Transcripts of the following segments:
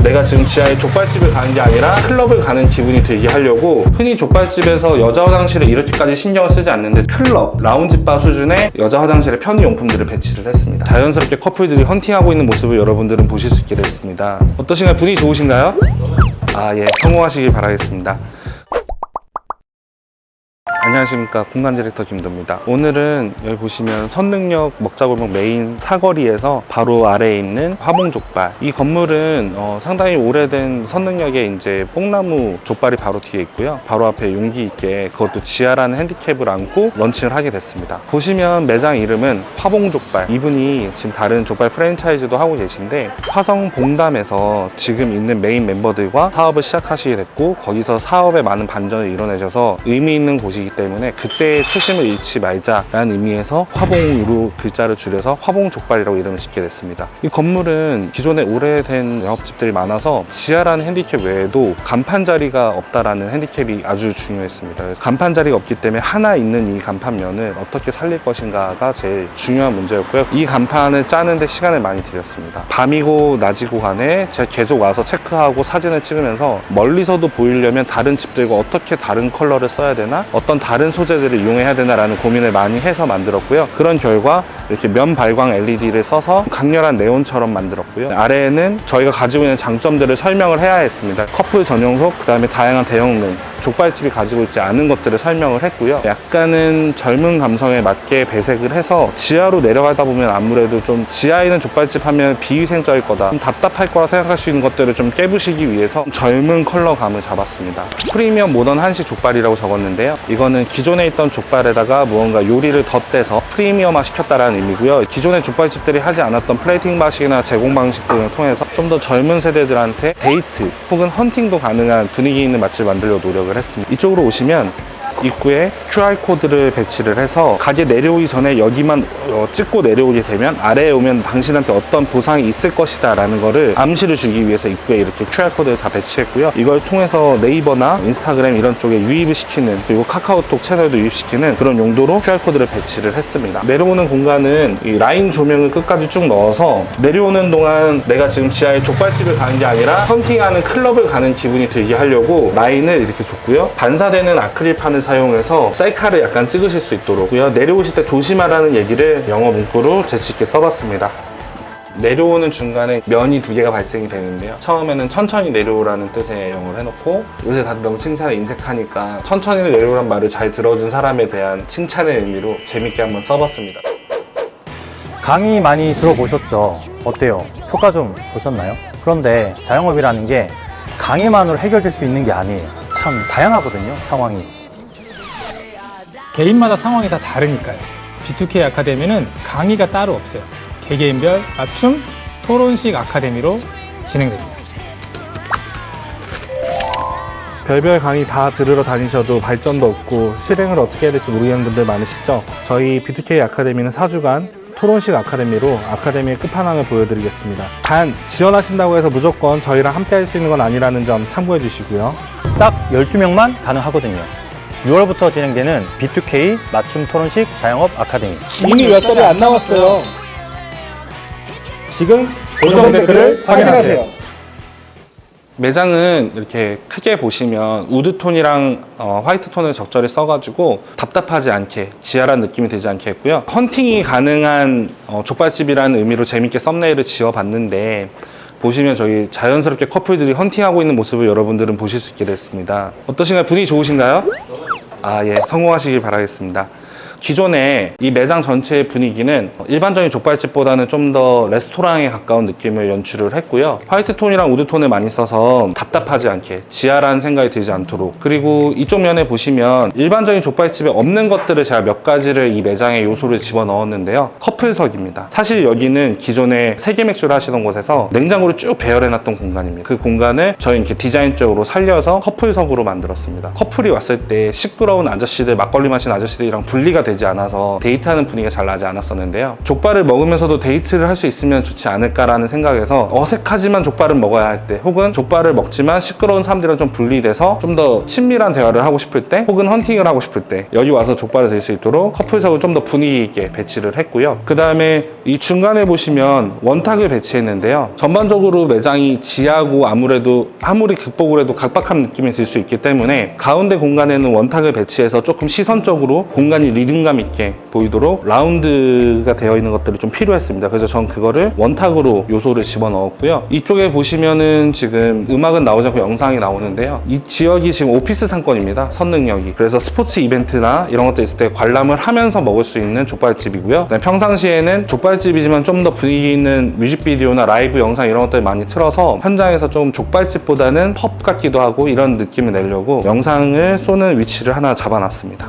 내가 지금 지하에 족발집을 가는 게 아니라 클럽을 가는 기분이 들게 하려고 흔히 족발집에서 여자 화장실에 이렇게까지 신경을 쓰지 않는데 클럽, 라운지바 수준의 여자 화장실에 편의용품들을 배치를 했습니다. 자연스럽게 커플들이 헌팅하고 있는 모습을 여러분들은 보실 수 있게 됐습니다. 어떠신가요? 분위기 좋으신가요? 예, 성공하시길 바라겠습니다. 안녕하십니까, 공간 디렉터 김도입니다. 오늘은 여기 보시면 선능력 먹자골목 메인 사거리에서 바로 아래에 있는 화봉족발, 이 건물은 상당히 오래된 선능력에 이제 뽕나무 족발이 바로 뒤에 있고요. 바로 앞에 용기 있게 그것도 지하라는 핸디캡을 안고 런칭을 하게 됐습니다. 보시면 매장 이름은 화봉족발, 이분이 지금 다른 족발 프랜차이즈도 하고 계신데 화성봉담에서 지금 있는 메인 멤버들과 사업을 시작하시게 됐고, 거기서 사업에 많은 반전을 이뤄내셔서 의미 있는 곳이기 때문에 그때의 초심을 잃지 말자라는 의미에서 화봉으로 글자를 줄여서 화봉족발이라고 이름을 짓게 됐습니다. 이 건물은 기존에 오래된 영업집들이 많아서 지하라는 핸디캡 외에도 간판 자리가 없다라는 핸디캡이 아주 중요했습니다. 그래서 간판 자리가 없기 때문에 하나 있는 이 간판면을 어떻게 살릴 것인가가 제일 중요한 문제였고요. 이 간판을 짜는데 시간을 많이 들였습니다. 밤이고 낮이고 간에 제가 계속 와서 체크하고 사진을 찍으면서 멀리서도 보이려면 다른 집들과 어떻게 다른 컬러를 써야 되나, 어떤 다른 소재들을 이용해야 되나라는 고민을 많이 해서 만들었고요. 그런 결과 이렇게 면 발광 LED를 써서 강렬한 네온처럼 만들었고요. 아래에는 저희가 가지고 있는 장점들을 설명을 해야 했습니다. 커플 전용석, 그 다음에 다양한 대형룸, 족발집이 가지고 있지 않은 것들을 설명을 했고요. 약간은 젊은 감성에 맞게 배색을 해서 지하로 내려가다 보면 아무래도 좀 지하에 있는 족발집 하면 비위생적일 거다, 좀 답답할 거라 생각할 수 있는 것들을 좀 깨부시기 위해서 젊은 컬러감을 잡았습니다. 프리미엄 모던 한식 족발이라고 적었는데요. 이거는 기존에 있던 족발에다가 무언가 요리를 덧대서 프리미엄화 시켰다라는 의미고요. 기존의 족발집들이 하지 않았던 플레이팅 방식이나 제공 방식 등을 통해서 좀 더 젊은 세대들한테 데이트 혹은 헌팅도 가능한 분위기 있는 맛집을 만들려고 노력을 했습니다. 이쪽으로 오시면 입구에 QR코드를 배치를 해서 가게 내려오기 전에 여기만 찍고 내려오게 되면 아래에 오면 당신한테 어떤 보상이 있을 것이다 라는 거를 암시를 주기 위해서 입구에 이렇게 QR코드를 다 배치했고요. 이걸 통해서 네이버나 인스타그램 이런 쪽에 유입을 시키는, 그리고 카카오톡 채널도 유입시키는 그런 용도로 QR코드를 배치를 했습니다. 내려오는 공간은 이 라인 조명을 끝까지 쭉 넣어서 내려오는 동안 내가 지금 지하에 족발집을 가는 게 아니라 헌팅하는 클럽을 가는 기분이 들게 하려고 라인을 이렇게 줬고요. 반사되는 아크릴판을 사용해서 셀카를 약간 찍으실 수 있도록요. 내려오실 때 조심하라는 얘기를 영어 문구로 재치있게 써봤습니다. 내려오는 중간에 면이 두 개가 발생이 되는데요. 처음에는 천천히 내려오라는 뜻의 영어를 해놓고, 요새 다들 너무 칭찬을 인색하니까 천천히 내려오란 말을 잘 들어준 사람에 대한 칭찬의 의미로 재밌게 한번 써봤습니다. 강의 많이 들어보셨죠? 어때요? 효과 좀 보셨나요? 그런데 자영업이라는 게 강의만으로 해결될 수 있는 게 아니에요. 참 다양하거든요, 상황이. 개인마다 상황이 다 다르니까요. B2K 아카데미는 강의가 따로 없어요. 개개인별 맞춤 토론식 아카데미로 진행됩니다. 별별 강의 다 들으러 다니셔도 발전도 없고 실행을 어떻게 해야 될지 모르겠는 분들 많으시죠? 저희 B2K 아카데미는 4주간 토론식 아카데미로 아카데미의 끝판왕을 보여드리겠습니다. 단 지원하신다고 해서 무조건 저희랑 함께 할 수 있는 건 아니라는 점 참고해 주시고요. 딱 12명만 가능하거든요. 6월부터 진행되는 B2K 맞춤 토론식 자영업 아카데미. 이미 몇 달이 안 남았어요. 지금 고정 댓글을 확인하세요. 매장은 이렇게 크게 보시면 우드톤이랑 화이트톤을 적절히 써가지고 답답하지 않게, 지하란 느낌이 들지 않게 했고요. 헌팅이 가능한 족발집이라는 의미로 재밌게 썸네일을 지어봤는데, 보시면 저희 자연스럽게 커플들이 헌팅하고 있는 모습을 여러분들은 보실 수 있게 됐습니다. 어떠신가요? 분위기 좋으신가요? 예, 성공하시길 바라겠습니다. 기존에 이 매장 전체의 분위기는 일반적인 족발집보다는 좀 더 레스토랑에 가까운 느낌을 연출을 했고요. 화이트톤이랑 우드톤을 많이 써서 답답하지 않게, 지하라는 생각이 들지 않도록, 그리고 이쪽 면에 보시면 일반적인 족발집에 없는 것들을 제가 몇 가지를 이 매장에 요소를 집어넣었는데요. 커플석입니다. 사실 여기는 기존에 세계 맥주를 하시던 곳에서 냉장고를 쭉 배열해놨던 공간입니다. 그 공간을 저희 이렇게 디자인적으로 살려서 커플석으로 만들었습니다. 커플이 왔을 때 시끄러운 아저씨들, 막걸리 마시는 아저씨들이랑 분리가 되지 않아서 데이트하는 분위기가 잘 나지 않았었는데요. 족발을 먹으면서도 데이트를 할 수 있으면 좋지 않을까라는 생각에서 어색하지만 족발은 먹어야 할 때, 혹은 족발을 먹지만 시끄러운 사람들이랑 좀 분리돼서 좀 더 친밀한 대화를 하고 싶을 때, 혹은 헌팅을 하고 싶을 때 여기 와서 족발을 들 수 있도록 커플석을 좀 더 분위기 있게 배치를 했고요. 그 다음에 이 중간에 보시면 원탁을 배치했는데요. 전반적으로 매장이 지하고 아무래도 아무리 극복을 해도 각박한 느낌이 들 수 있기 때문에 가운데 공간에는 원탁을 배치해서 조금 시선적으로 공간이 리듬감 있게 보이도록 라운드가 되어 있는 것들이 좀 필요했습니다. 그래서 전 그거를 원탁으로 요소를 집어넣었고요. 이쪽에 보시면은 지금 음악은 나오지 않고 영상이 나오는데요. 이 지역이 지금 오피스 상권입니다. 선능력이. 그래서 스포츠 이벤트나 이런 것도 있을 때 관람을 하면서 먹을 수 있는 족발집이고요. 평상시에는 족발집이지만 좀 더 분위기 있는 뮤직비디오나 라이브 영상 이런 것들 많이 틀어서 현장에서 좀 족발집보다는 펍 같기도 하고 이런 느낌을 내려고 영상을 쏘는 위치를 하나 잡아놨습니다.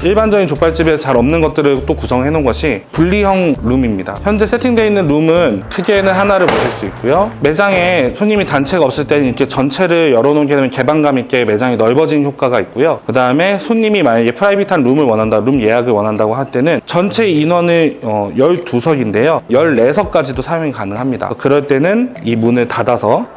일반적인 족발집에 잘 없는 것들을 또 구성해 놓은 것이 분리형 룸입니다. 현재 세팅되어 있는 룸은 크게는 하나를 보실 수 있고요. 매장에 손님이 단체가 없을 때는 이렇게 전체를 열어놓게 되면 개방감 있게 매장이 넓어진 효과가 있고요. 그 다음에 손님이 만약에 프라이빗한 룸을 원한다, 룸 예약을 원한다고 할 때는 전체 인원을 12석인데요. 14석까지도 사용이 가능합니다. 그럴 때는 이 문을 닫아서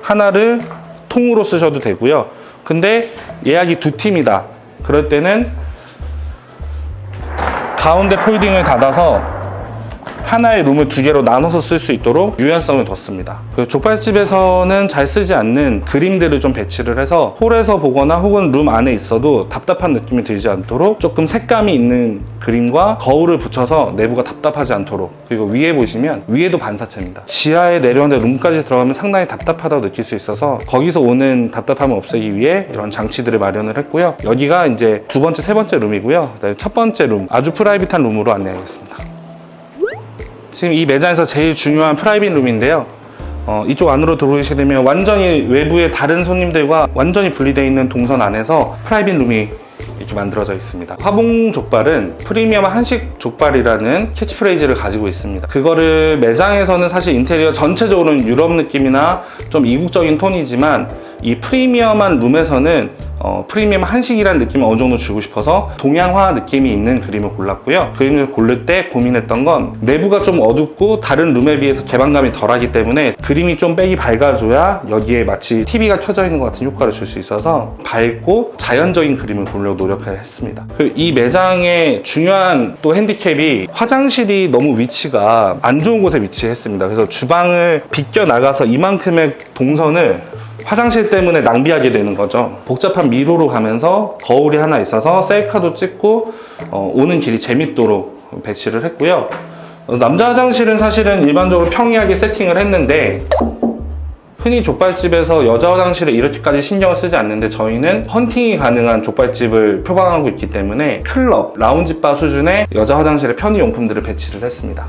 하나를 통으로 쓰셔도 되고요. 근데 예약이 2팀이다. 그럴 때는 가운데 폴딩을 닫아서 하나의 룸을 2개로 나눠서 쓸 수 있도록 유연성을 뒀습니다. 그 족발집에서는 잘 쓰지 않는 그림들을 좀 배치를 해서 홀에서 보거나 혹은 룸 안에 있어도 답답한 느낌이 들지 않도록 조금 색감이 있는 그림과 거울을 붙여서 내부가 답답하지 않도록, 그리고 위에 보시면 위에도 반사체입니다. 지하에 내려오는데 룸까지 들어가면 상당히 답답하다고 느낄 수 있어서 거기서 오는 답답함을 없애기 위해 이런 장치들을 마련을 했고요. 여기가 이제 2번째, 3번째 룸이고요. 그다음에 첫 번째 룸, 아주 프라이빗한 룸으로 안내하겠습니다. 지금 이 매장에서 제일 중요한 프라이빗 rum인데요. 이쪽 안으로 들어오시게 되면 완전히 외부의 다른 손님들과 완전히 분리되어 있는 동선 안에서 프라이빗 룸이 이렇게 만들어져 있습니다. 화봉 족발은 프리미엄 한식 족발이라는 캐치프레이즈를 가지고 있습니다. 그거를 매장에서는 사실 인테리어 전체적으로는 유럽 느낌이나 좀 이국적인 톤이지만 이 프리미엄한 룸에서는 프리미엄 한식이라는 느낌을 어느 정도 주고 싶어서 동양화 느낌이 있는 그림을 골랐고요. 그림을 고를 때 고민했던 건 내부가 좀 어둡고 다른 룸에 비해서 개방감이 덜하기 때문에 그림이 좀 백이 밝아줘야 여기에 마치 TV가 켜져 있는 것 같은 효과를 줄 수 있어서 밝고 자연적인 그림을 고르려고 노력을 했습니다. 그리고 이 매장의 중요한 또 핸디캡이 화장실이 너무 위치가 안 좋은 곳에 위치했습니다. 그래서 주방을 비껴 나가서 이만큼의 동선을 화장실 때문에 낭비하게 되는 거죠. 복잡한 미로로 가면서 거울이 하나 있어서 셀카도 찍고 오는 길이 재밌도록 배치를 했고요. 남자 화장실은 사실은 일반적으로 평이하게 세팅을 했는데 흔히 족발집에서 여자 화장실에 이렇게까지 신경을 쓰지 않는데 저희는 헌팅이 가능한 족발집을 표방하고 있기 때문에 클럽, 라운지바 수준의 여자 화장실에 편의용품들을 배치를 했습니다.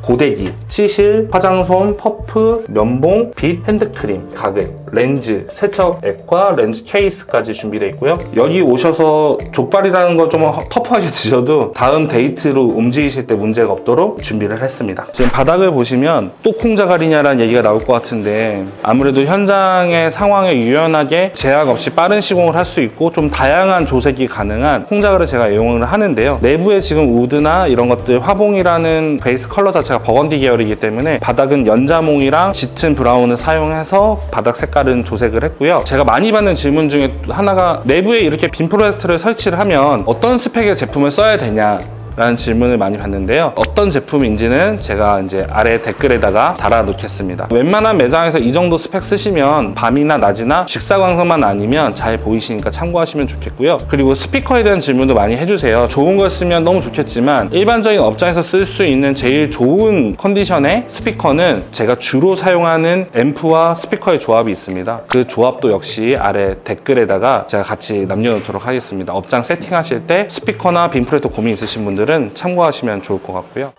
고데기, 치실, 화장솜, 퍼프, 면봉, 빗, 핸드크림, 가글, 렌즈, 세척액과 렌즈 케이스까지 준비되어 있고요. 여기 오셔서 족발이라는 거 좀 터프하게 드셔도 다음 데이트로 움직이실 때 문제가 없도록 준비를 했습니다. 지금 바닥을 보시면 또 콩자갈이냐라는 얘기가 나올 것 같은데 아무래도 현장의 상황에 유연하게 제약 없이 빠른 시공을 할 수 있고 좀 다양한 조색이 가능한 콩자갈을 제가 애용을 하는데요. 내부에 지금 우드나 이런 것들 화봉이라는 베이스 컬러 자체가 버건디 계열이기 때문에 바닥은 연자몽이랑 짙은 브라운을 사용해서 바닥 색깔은 조색을 했고요. 제가 많이 받는 질문 중에 하나가 내부에 이렇게 빔 프로젝터를 설치를 하면 어떤 스펙의 제품을 써야 되냐 라는 질문을 많이 받는데요. 어떤 제품인지는 제가 이제 아래 댓글에다가 달아놓겠습니다. 웬만한 매장에서 이 정도 스펙 쓰시면 밤이나 낮이나 직사광선만 아니면 잘 보이시니까 참고하시면 좋겠고요. 그리고 스피커에 대한 질문도 많이 해주세요. 좋은 걸 쓰면 너무 좋겠지만 일반적인 업장에서 쓸 수 있는 제일 좋은 컨디션의 스피커는 제가 주로 사용하는 앰프와 스피커의 조합이 있습니다. 그 조합도 역시 아래 댓글에다가 제가 같이 남겨놓도록 하겠습니다. 업장 세팅하실 때 스피커나 빔 프로젝터 고민 있으신 분들은 참고하시면 좋을 것 같고요.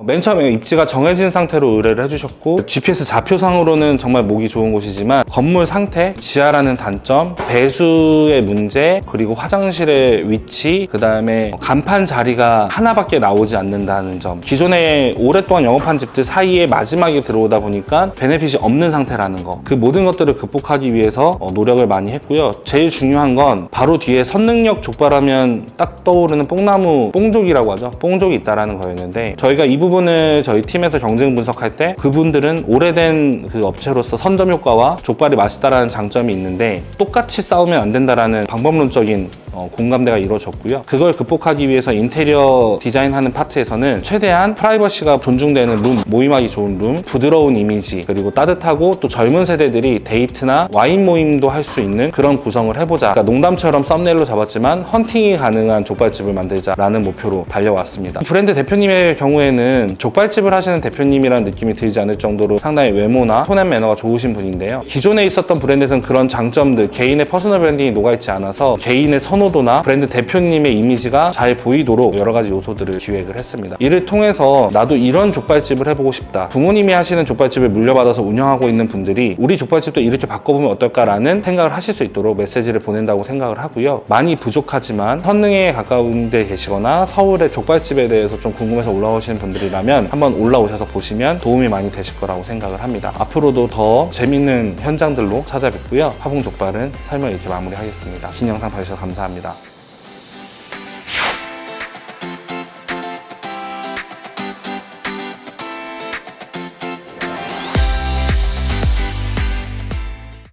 맨 처음에 입지가 정해진 상태로 의뢰를 해주셨고 GPS 좌표상으로는 정말 보기 좋은 곳이지만 건물 상태, 지하라는 단점, 배수의 문제, 그리고 화장실의 위치, 그 다음에 간판 자리가 하나밖에 나오지 않는다는 점, 기존에 오랫동안 영업한 집들 사이에 마지막에 들어오다 보니까 베네핏이 없는 상태라는 거, 그 모든 것들을 극복하기 위해서 노력을 많이 했고요. 제일 중요한 건 바로 뒤에 선능력 족발하면 딱 떠오르는 뽕나무, 뽕족이라고 하죠. 뽕족이 있다라는 거였는데, 저희가 이 부분을 저희 팀에서 경쟁 분석할 때 그분들은 오래된 그 업체로서 선점 효과와 족발이 맛있다라는 장점이 있는데 똑같이 싸우면 안 된다라는 방법론적인 공감대가 이루어졌고요. 그걸 극복하기 위해서 인테리어 디자인하는 파트에서는 최대한 프라이버시가 존중되는 룸, 모임하기 좋은 룸, 부드러운 이미지, 그리고 따뜻하고 또 젊은 세대들이 데이트나 와인 모임도 할 수 있는 그런 구성을 해보자. 그러니까 농담처럼 썸네일로 잡았지만 헌팅이 가능한 족발집을 만들자라는 목표로 달려왔습니다. 브랜드 대표님의 경우에는 족발집을 하시는 대표님이라는 느낌이 들지 않을 정도로 상당히 외모나 톤 앤 매너가 좋으신 분인데요. 기존에 있었던 브랜드에서는 그런 장점들, 개인의 퍼스널 브랜딩이 녹아있지 않아서 개인의 선호도나 브랜드 대표님의 이미지가 잘 보이도록 여러 가지 요소들을 기획을 했습니다. 이를 통해서 나도 이런 족발집을 해보고 싶다. 부모님이 하시는 족발집을 물려받아서 운영하고 있는 분들이 우리 족발집도 이렇게 바꿔보면 어떨까라는 생각을 하실 수 있도록 메시지를 보낸다고 생각을 하고요. 많이 부족하지만 선능에 가까운 데 계시거나 서울의 족발집에 대해서 좀 궁금해서 올라오시는 분들이라면 한번 올라오셔서 보시면 도움이 많이 되실 거라고 생각을 합니다. 앞으로도 더 재밌는 현장들로 찾아뵙고요. 화봉족발은 설명 이렇게 마무리하겠습니다. 긴 영상 봐주셔서 감사합니다.